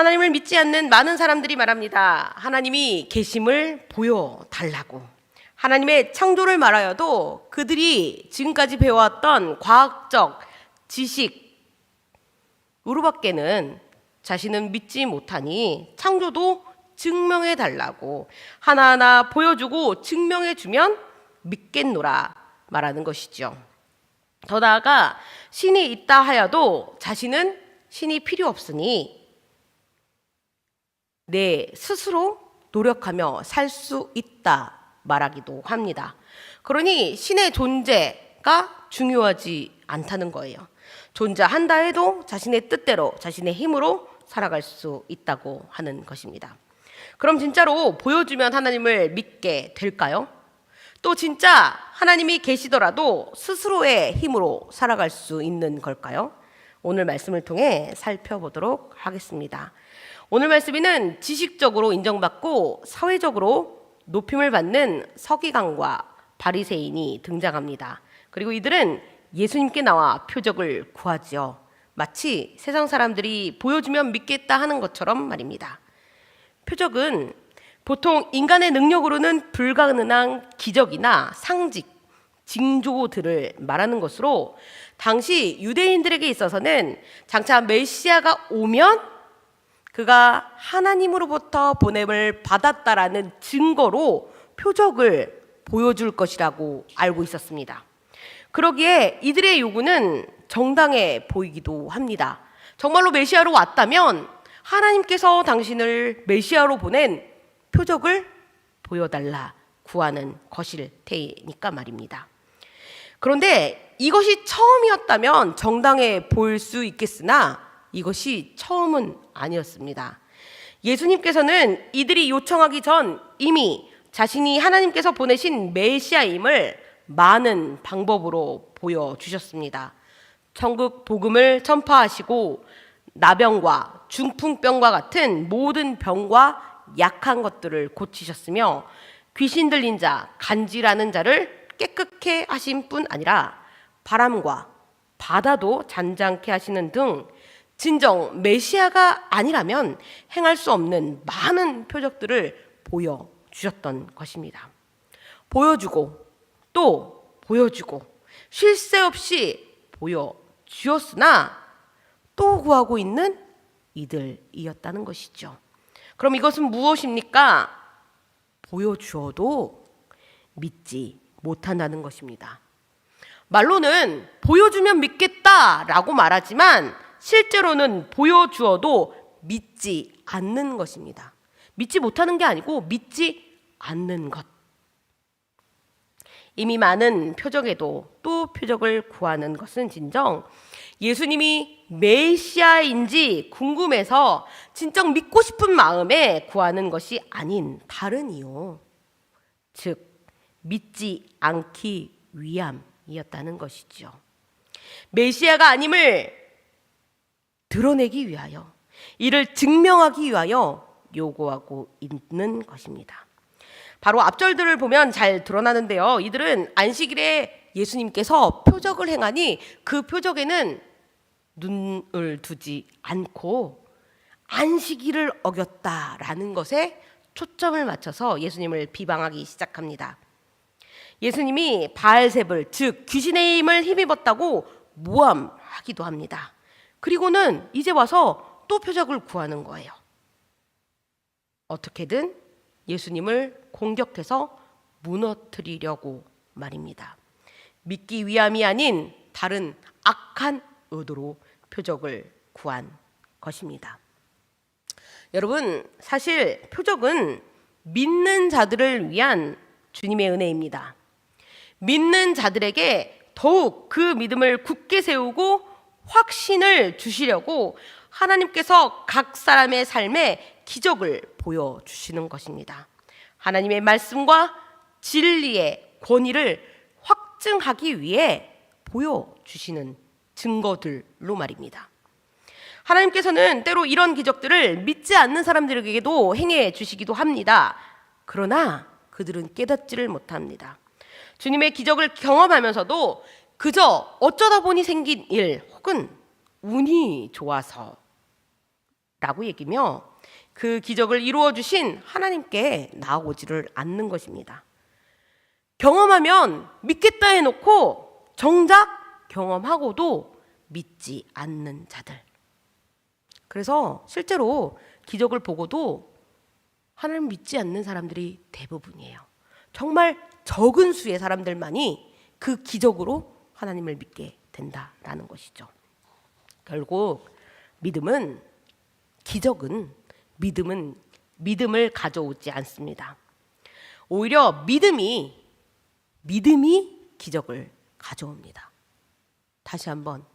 하나님을 믿지 않는 많은 사람들이 말합니다. 하나님이 계심을 보여달라고. 하나님의 창조를 말하여도 그들이 지금까지 배워왔던 과학적 지식으로밖에는 자신은 믿지 못하니 창조도 증명해달라고 하나하나 보여주고 증명해주면 믿겠노라 말하는 것이죠. 더 나아가 신이 있다 하여도 자신은 신이 필요 없으니 내 스스로 노력하며 살 수 있다 말하기도 합니다. 그러니 신의 존재가 중요하지 않다는 거예요. 존재한다 해도 자신의 뜻대로 자신의 힘으로 살아갈 수 있다고 하는 것입니다. 그럼 진짜로 보여주면 하나님을 믿게 될까요? 또 진짜 하나님이 계시더라도 스스로의 힘으로 살아갈 수 있는 걸까요? 오늘 말씀을 통해 살펴보도록 하겠습니다. 오늘 말씀에는 지식적으로 인정받고 사회적으로 높임을 받는 서기관과 바리새인이 등장합니다. 그리고 이들은 예수님께 나와 표적을 구하지요. 마치 세상 사람들이 보여주면 믿겠다 하는 것처럼 말입니다. 표적은 보통 인간의 능력으로는 불가능한 기적이나 상직, 징조들을 말하는 것으로 당시 유대인들에게 있어서는 장차 메시아가 오면 그가 하나님으로부터 보냄을 받았다라는 증거로 표적을 보여줄 것이라고 알고 있었습니다. 그러기에 이들의 요구는 정당해 보이기도 합니다. 정말로 메시아로 왔다면 하나님께서 당신을 메시아로 보낸 표적을 보여달라 구하는 것일 테니까 말입니다. 그런데 이것이 처음이었다면 정당해 보일 수 있겠으나 이것이 처음은 아니었습니다. 예수님께서는 이들이 요청하기 전 이미 자신이 하나님께서 보내신 메시아임을 많은 방법으로 보여주셨습니다. 천국 복음을 전파하시고 나병과 중풍병과 같은 모든 병과 약한 것들을 고치셨으며 귀신 들린 자, 간질하는 자를 깨끗게 하신 뿐 아니라 바람과 바다도 잔잔케 하시는 등 진정 메시아가 아니라면 행할 수 없는 많은 표적들을 보여주셨던 것입니다. 보여주고 또 보여주고 쉴 새 없이 보여주었으나 또 구하고 있는 이들이었다는 것이죠. 그럼 이것은 무엇입니까? 보여주어도 믿지 못한다는 것입니다. 말로는 보여주면 믿겠다라고 말하지만 실제로는 보여주어도 믿지 않는 것입니다. 믿지 못하는 게 아니고 믿지 않는 것. 이미 많은 표적에도 또 표적을 구하는 것은 진정 예수님이 메시아인지 궁금해서 진정 믿고 싶은 마음에 구하는 것이 아닌 다른 이유, 즉 믿지 않기 위함이었다는 것이죠. 메시아가 아님을 드러내기 위하여, 이를 증명하기 위하여 요구하고 있는 것입니다. 바로 앞절들을 보면 잘 드러나는데요. 이들은 안식일에 예수님께서 표적을 행하니 그 표적에는 눈을 두지 않고 안식일을 어겼다라는 것에 초점을 맞춰서 예수님을 비방하기 시작합니다. 예수님이 바알세불, 즉 귀신의 힘을 힘입었다고 모함하기도 합니다. 그리고는 이제 와서 또 표적을 구하는 거예요. 어떻게든 예수님을 공격해서 무너뜨리려고 말입니다. 믿기 위함이 아닌 다른 악한 의도로 표적을 구한 것입니다. 여러분, 사실 표적은 믿는 자들을 위한 주님의 은혜입니다. 믿는 자들에게 더욱 그 믿음을 굳게 세우고 확신을 주시려고 하나님께서 각 사람의 삶에 기적을 보여주시는 것입니다. 하나님의 말씀과 진리의 권위를 확증하기 위해 보여주시는 증거들로 말입니다. 하나님께서는 때로 이런 기적들을 믿지 않는 사람들에게도 행해 주시기도 합니다. 그러나 그들은 깨닫지를 못합니다. 주님의 기적을 경험하면서도 그저 어쩌다 보니 생긴 일 혹은 운이 좋아서 라고 얘기며 그 기적을 이루어 주신 하나님께 나아오지를 않는 것입니다. 경험하면 믿겠다 해놓고 정작 경험하고도 믿지 않는 자들. 그래서 실제로 기적을 보고도 하나님 믿지 않는 사람들이 대부분이에요. 정말 적은 수의 사람들만이 그 기적으로 하나님을 믿게 된다라는 것이죠. 결국 기적은 믿음을 가져오지 않습니다. 오히려 믿음이 기적을 가져옵니다. 다시 한번,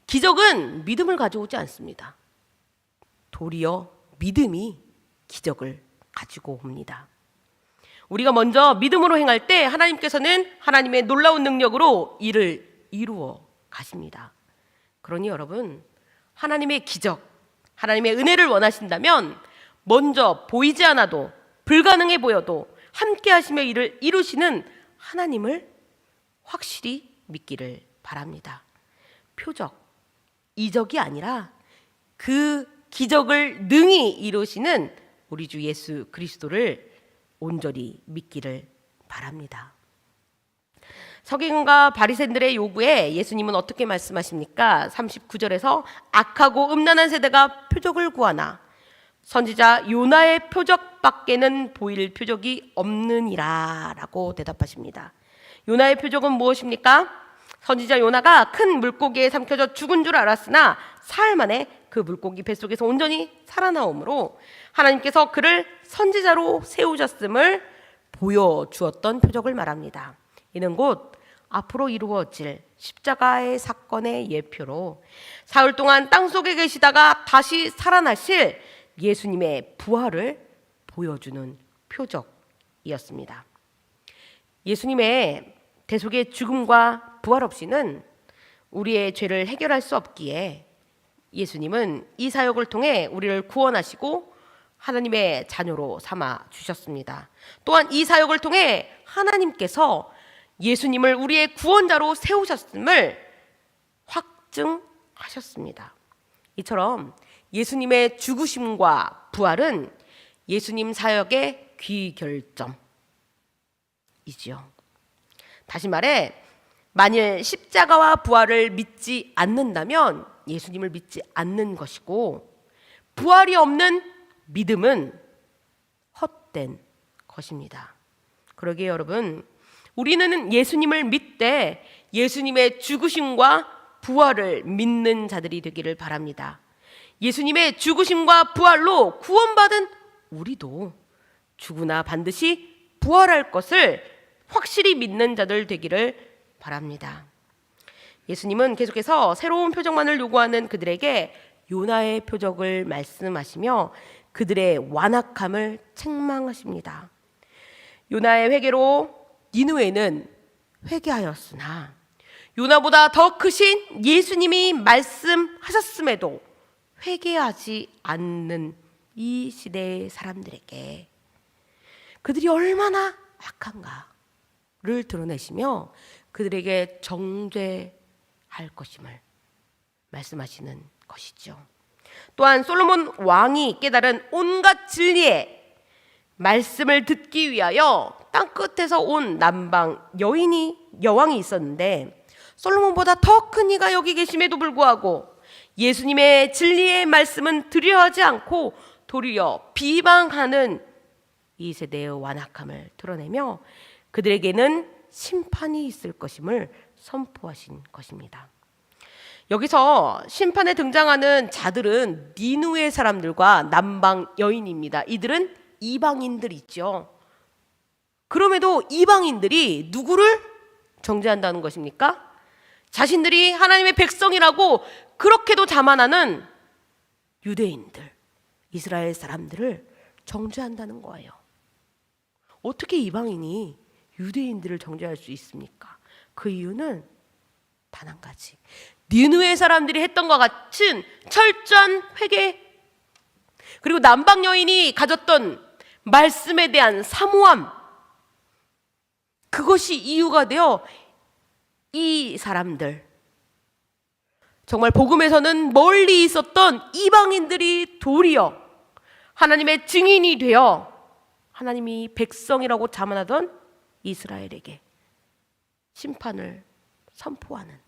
기적은 믿음을 가져오지 않습니다. 도리어 믿음이 기적을 가지고 옵니다. 우리가 먼저 믿음으로 행할 때 하나님께서는 하나님의 놀라운 능력으로 일을 이루어 가십니다. 그러니 여러분, 하나님의 기적, 하나님의 은혜를 원하신다면 먼저 보이지 않아도, 불가능해 보여도 함께 하시며 일을 이루시는 하나님을 확실히 믿기를 바랍니다. 표적, 이적이 아니라 그 기적을 능히 이루시는 우리 주 예수 그리스도를 온전히 믿기를 바랍니다. 서기관과 바리새인들의 요구에 예수님은 어떻게 말씀하십니까? 39절에서 악하고 음란한 세대가 표적을 구하나 선지자 요나의 표적밖에는 보일 표적이 없느니라 라고 대답하십니다. 요나의 표적은 무엇입니까? 선지자 요나가 큰 물고기에 삼켜져 죽은 줄 알았으나 사흘 만에 그 물고기 뱃속에서 온전히 살아나오므로 하나님께서 그를 선지자로 세우셨음을 보여주었던 표적을 말합니다. 이는 곧 앞으로 이루어질 십자가의 사건의 예표로 사흘 동안 땅속에 계시다가 다시 살아나실 예수님의 부활을 보여주는 표적이었습니다. 예수님의 대속의 죽음과 부활 없이는 우리의 죄를 해결할 수 없기에 예수님은 이 사역을 통해 우리를 구원하시고 하나님의 자녀로 삼아 주셨습니다. 또한 이 사역을 통해 하나님께서 예수님을 우리의 구원자로 세우셨음을 확증하셨습니다. 이처럼 예수님의 죽으심과 부활은 예수님 사역의 귀결점이지요. 다시 말해, 만일 십자가와 부활을 믿지 않는다면 예수님을 믿지 않는 것이고, 부활이 없는 믿음은 헛된 것입니다. 그러기에 여러분, 우리는 예수님을 믿되 예수님의 죽으심과 부활을 믿는 자들이 되기를 바랍니다. 예수님의 죽으심과 부활로 구원받은 우리도 죽으나 반드시 부활할 것을 확실히 믿는 자들 되기를 바랍니다. 예수님은 계속해서 새로운 표적만을 요구하는 그들에게 요나의 표적을 말씀하시며 그들의 완악함을 책망하십니다. 요나의 회개로 니느웨는 회개하였으나 요나보다 더 크신 예수님이 말씀하셨음에도 회개하지 않는 이 시대의 사람들에게 그들이 얼마나 악한가를 드러내시며 그들에게 정죄할 것임을 말씀하시는 것이죠. 또한 솔로몬 왕이 깨달은 온갖 진리의 말씀을 듣기 위하여 땅끝에서 온 남방 여왕이 있었는데 솔로몬보다 더 큰 이가 여기 계심에도 불구하고 예수님의 진리의 말씀은 들으려 하지 않고 도리어 비방하는 이 세대의 완악함을 드러내며 그들에게는 심판이 있을 것임을 선포하신 것입니다. 여기서 심판에 등장하는 자들은 니느웨 사람들과 남방 여인입니다. 이들은 이방인들이죠. 그럼에도 이방인들이 누구를 정죄한다는 것입니까? 자신들이 하나님의 백성이라고 그렇게도 자만하는 유대인들, 이스라엘 사람들을 정죄한다는 거예요. 어떻게 이방인이 유대인들을 정죄할 수 있습니까? 그 이유는 단 한 가지. 니느웨 사람들이 했던 것 같은 철저한 회개, 그리고 남방 여인이 가졌던 말씀에 대한 사모함, 그것이 이유가 되어 이 사람들, 정말 복음에서는 멀리 있었던 이방인들이 도리어 하나님의 증인이 되어 하나님이 백성이라고 자만하던 이스라엘에게 심판을 선포하는,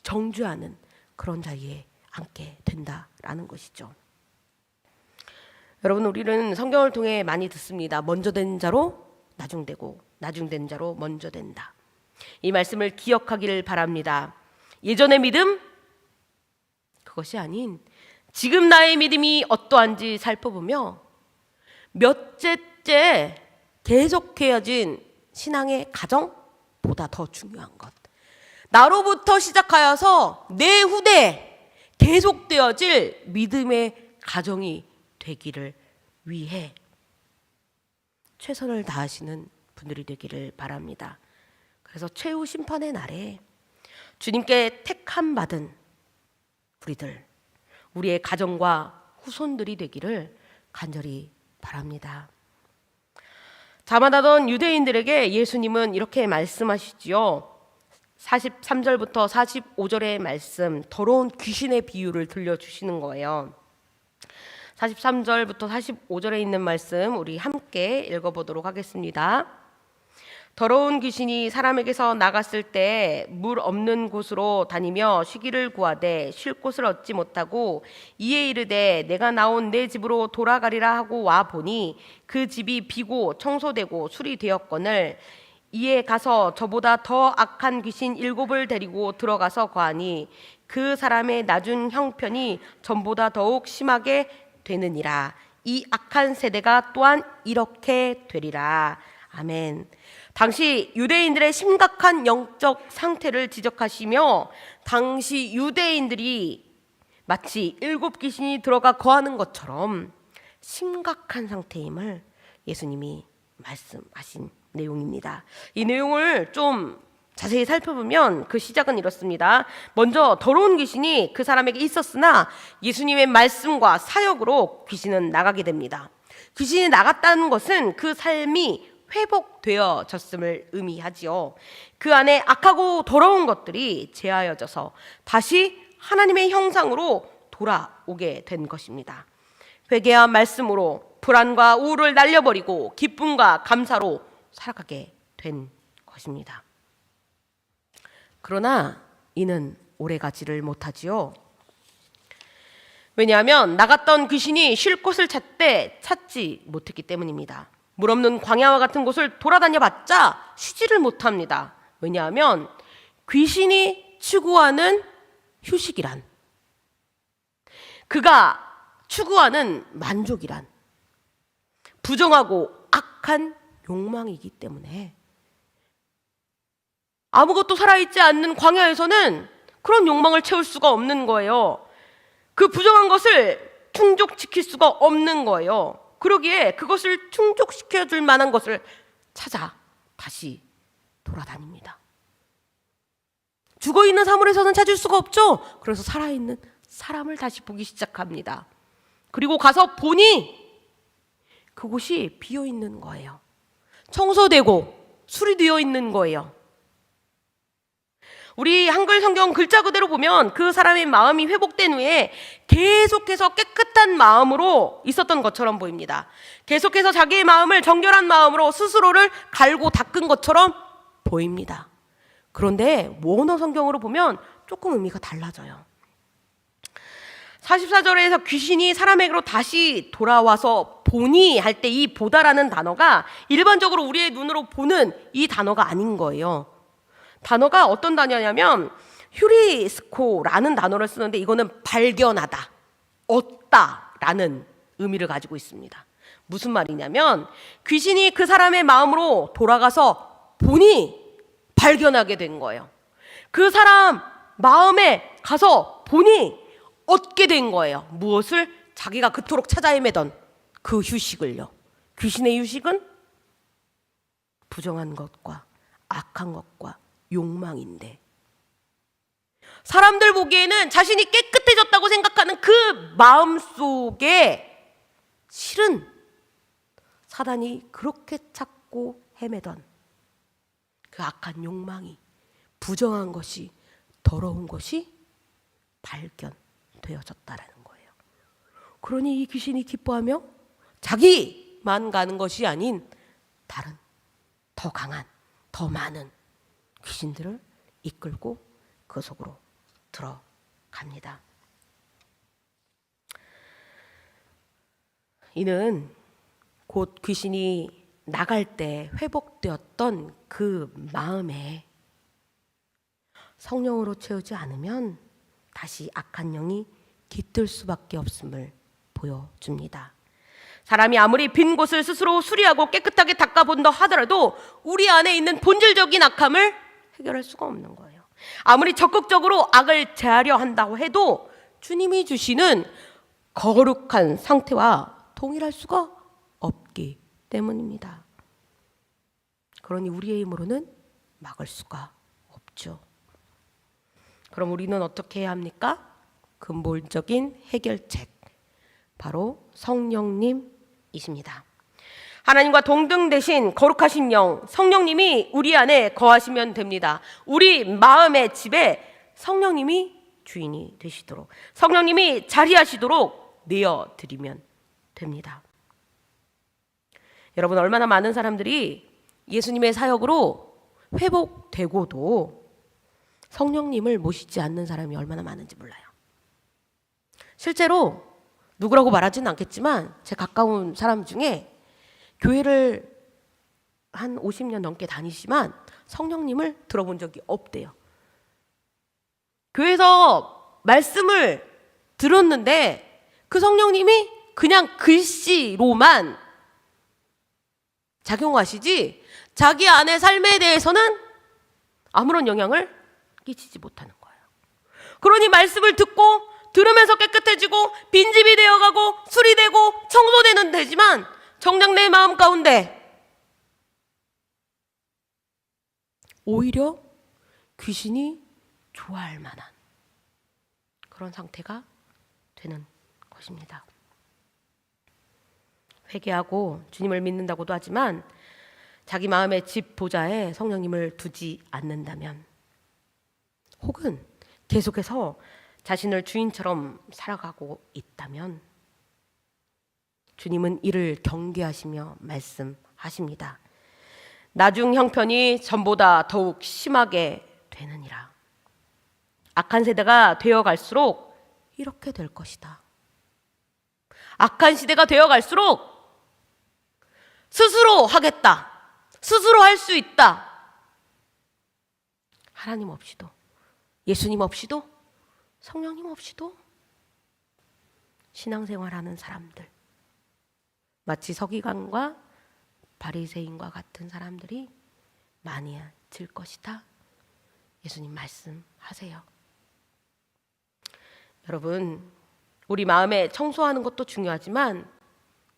정죄하는 그런 자리에 앉게 된다라는 것이죠. 여러분, 우리는 성경을 통해 많이 듣습니다. 먼저 된 자로 나중되고 나중된 자로 먼저 된다. 이 말씀을 기억하기를 바랍니다. 예전의 믿음, 그것이 아닌 지금 나의 믿음이 어떠한지 살펴보며 몇째째 계속해야진 신앙의 가정보다 더 중요한 것, 나로부터 시작하여서 내 후대에 계속되어질 믿음의 가정이 되기를 위해 최선을 다하시는 분들이 되기를 바랍니다. 그래서 최후 심판의 날에 주님께 택함 받은 우리들, 우리의 가정과 후손들이 되기를 간절히 바랍니다. 자만하던 유대인들에게 예수님은 이렇게 말씀하시지요. 43절부터 45절의 말씀, 더러운 귀신의 비유를 들려주시는 거예요. 43절부터 45절에 있는 말씀 우리 함께 읽어보도록 하겠습니다. 더러운 귀신이 사람에게서 나갔을 때 물 없는 곳으로 다니며 쉬기를 구하되 쉴 곳을 얻지 못하고 이에 이르되 내가 나온 내 집으로 돌아가리라 하고 와 보니 그 집이 비고 청소되고 수리되었거늘 이에 가서 저보다 더 악한 귀신 7을 데리고 들어가서 거하니 그 사람의 낮은 형편이 전보다 더욱 심하게 되느니라. 이 악한 세대가 또한 이렇게 되리라. 아멘. 당시 유대인들의 심각한 영적 상태를 지적하시며 당시 유대인들이 마치 7귀신이 들어가 거하는 것처럼 심각한 상태임을 예수님이 말씀하신 내용입니다. 이 내용을 좀 자세히 살펴보면 그 시작은 이렇습니다. 먼저 더러운 귀신이 그 사람에게 있었으나 예수님의 말씀과 사역으로 귀신은 나가게 됩니다. 귀신이 나갔다는 것은 그 삶이 회복되어졌음을 의미하지요. 그 안에 악하고 더러운 것들이 제하여져서 다시 하나님의 형상으로 돌아오게 된 것입니다. 회개와 말씀으로 불안과 우울을 날려버리고 기쁨과 감사로 살아가게 된 것입니다. 그러나 이는 오래가지를 못하지요. 왜냐하면 나갔던 귀신이 쉴 곳을 찾지 못했기 때문입니다. 물 없는 광야와 같은 곳을 돌아다녀 봤자 쉬지를 못합니다. 왜냐하면 귀신이 추구하는 휴식이란, 그가 추구하는 만족이란 부정하고 악한 욕망이기 때문에 아무것도 살아있지 않는 광야에서는 그런 욕망을 채울 수가 없는 거예요. 그 부정한 것을 충족시킬 수가 없는 거예요. 그러기에 그것을 충족시켜줄 만한 것을 찾아 다시 돌아다닙니다. 죽어있는 사물에서는 찾을 수가 없죠. 그래서 살아있는 사람을 다시 보기 시작합니다. 그리고 가서 보니 그곳이 비어있는 거예요. 청소되고 수리되어 있는 거예요. 우리 한글 성경 글자 그대로 보면 그 사람의 마음이 회복된 후에 계속해서 깨끗한 마음으로 있었던 것처럼 보입니다. 계속해서 자기의 마음을 정결한 마음으로 스스로를 갈고 닦은 것처럼 보입니다. 그런데 원어 성경으로 보면 조금 의미가 달라져요. 44절에서 귀신이 사람에게로 다시 돌아와서 보니 할 때 이 보다라는 단어가 일반적으로 우리의 눈으로 보는 이 단어가 아닌 거예요. 단어가 어떤 단어냐면 휴리스코라는 단어를 쓰는데 이거는 발견하다, 얻다라는 의미를 가지고 있습니다. 무슨 말이냐면 귀신이 그 사람의 마음으로 돌아가서 보니 발견하게 된 거예요. 그 사람 마음에 가서 보니 얻게 된 거예요. 무엇을? 자기가 그토록 찾아 헤매던 그 휴식을요. 귀신의 휴식은 부정한 것과 악한 것과 욕망인데, 사람들 보기에는 자신이 깨끗해졌다고 생각하는 그 마음 속에 실은 사단이 그렇게 찾고 헤매던 그 악한 욕망이, 부정한 것이, 더러운 것이 발견되어졌다라는 거예요. 그러니 이 귀신이 기뻐하며 자기만 가는 것이 아닌 다른 더 강한, 더 많은 귀신들을 이끌고 그 속으로 들어갑니다. 이는 곧 귀신이 나갈 때 회복되었던 그 마음에 성령으로 채우지 않으면 다시 악한 영이 깃들 수밖에 없음을 보여줍니다. 사람이 아무리 빈 곳을 스스로 수리하고 깨끗하게 닦아본다 하더라도 우리 안에 있는 본질적인 악함을 해결할 수가 없는 거예요. 아무리 적극적으로 악을 제하려 한다고 해도 주님이 주시는 거룩한 상태와 동일할 수가 없기 때문입니다. 그러니 우리의 힘으로는 막을 수가 없죠. 그럼 우리는 어떻게 해야 합니까? 근본적인 해결책, 바로 성령님이십니다. 하나님과 동등되신 거룩하신 영, 성령님이 우리 안에 거하시면 됩니다. 우리 마음의 집에 성령님이 주인이 되시도록, 성령님이 자리하시도록 내어드리면 됩니다. 여러분, 얼마나 많은 사람들이 예수님의 사역으로 회복되고도 성령님을 모시지 않는 사람이 얼마나 많은지 몰라요. 실제로 누구라고 말하지는 않겠지만 제 가까운 사람 중에 교회를 한 50년 넘게 다니지만 성령님을 들어본 적이 없대요. 교회에서 말씀을 들었는데 그 성령님이 그냥 글씨로만 작용하시지 자기 안의 삶에 대해서는 아무런 영향을 끼치지 못하는 거예요. 그러니 말씀을 듣고 들으면서 깨끗해지고 빈집이 되어가고 수리되고 청소되는 되지만 정작 내 마음 가운데 오히려 귀신이 좋아할 만한 그런 상태가 되는 것입니다. 회개하고 주님을 믿는다고도 하지만 자기 마음의 집 보좌에 성령님을 두지 않는다면, 혹은 계속해서 자신을 주인처럼 살아가고 있다면 주님은 이를 경계하시며 말씀하십니다. 나중 형편이 전보다 더욱 심하게 되느니라. 악한 세대가 되어갈수록 이렇게 될 것이다. 악한 시대가 되어갈수록 스스로 하겠다, 스스로 할 수 있다, 하나님 없이도, 예수님 없이도, 성령님 없이도 신앙생활하는 사람들, 마치 서기관과 바리새인과 같은 사람들이 많아질 것이다. 예수님 말씀하세요. 여러분, 우리 마음에 청소하는 것도 중요하지만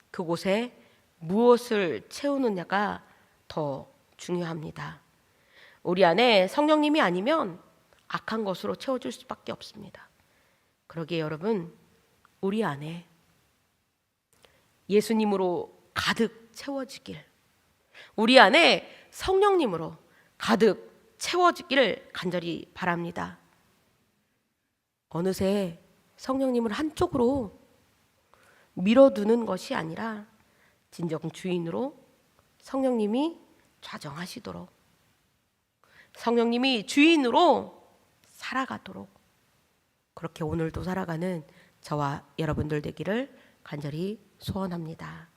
그곳에 무엇을 채우느냐가 더 중요합니다. 우리 안에 성령님이 아니면 악한 것으로 채워질 수밖에 없습니다. 그러기에 여러분, 우리 안에 예수님으로 가득 채워지길, 우리 안에 성령님으로 가득 채워지기를 간절히 바랍니다. 어느새 성령님을 한쪽으로 밀어두는 것이 아니라 진정 주인으로 성령님이 좌정하시도록, 성령님이 주인으로 살아가도록, 그렇게 오늘도 살아가는 저와 여러분들 되기를 간절히 소원합니다.